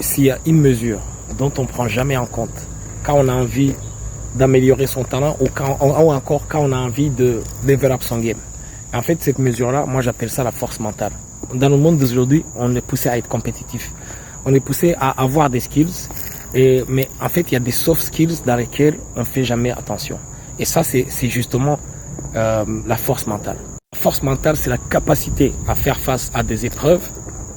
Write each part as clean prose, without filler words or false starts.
S'il y a une mesure dont on ne prend jamais en compte quand on a envie d'améliorer son talent ou encore quand on a envie de développer son game. En fait, cette mesure-là, moi j'appelle ça la force mentale. Dans le monde d'aujourd'hui, on est poussé à être compétitif. On est poussé à avoir des skills, mais en fait, il y a des soft skills dans lesquels on ne fait jamais attention. Et ça, c'est justement la force mentale. La force mentale, c'est la capacité à faire face à des épreuves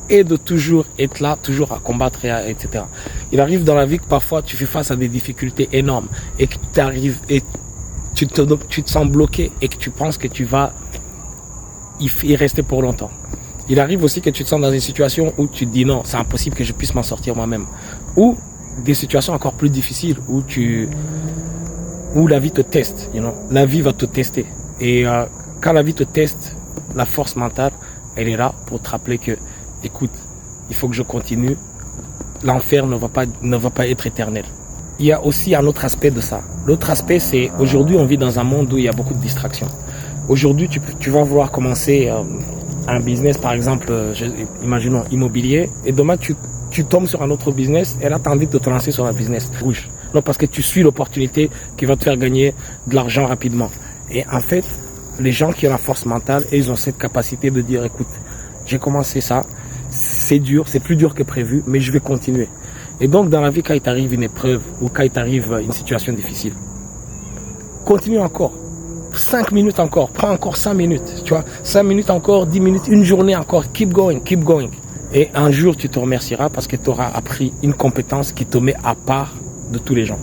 et de toujours être là, toujours à combattre, etc. Il arrive dans la vie que parfois tu fais face à des difficultés énormes et que tu arrives et tu te sens bloqué et que tu penses que tu vas y rester pour longtemps. Il arrive aussi que tu te sens dans une situation où tu te dis non, c'est impossible que je puisse m'en sortir moi-même. Ou des situations encore plus difficiles où la vie te teste, la vie va te tester. Et quand la vie te teste, la force mentale, elle est là pour te rappeler que, écoute, il faut que je continue. L'enfer ne va pas être éternel. Il y a aussi un autre aspect de ça. L'autre aspect, c'est aujourd'hui, on vit dans un monde où il y a beaucoup de distractions. Aujourd'hui, tu vas vouloir commencer un business, par exemple, imaginons immobilier, et demain, tu tombes sur un autre business, et là, tu as envie de te lancer sur un business rouge. Non, parce que tu suis l'opportunité qui va te faire gagner de l'argent rapidement. Et en fait, les gens qui ont la force mentale, ils ont cette capacité de dire, écoute, j'ai commencé ça, c'est dur, c'est plus dur que prévu, mais je vais continuer. Et donc, dans la vie, quand il t'arrive une épreuve ou quand il t'arrive une situation difficile, continue encore. 5 minutes encore, prends encore 5 minutes, tu vois, 5 minutes encore, 10 minutes, une journée encore, keep going, keep going. Et un jour, tu te remercieras parce que tu auras appris une compétence qui te met à part de tous les gens.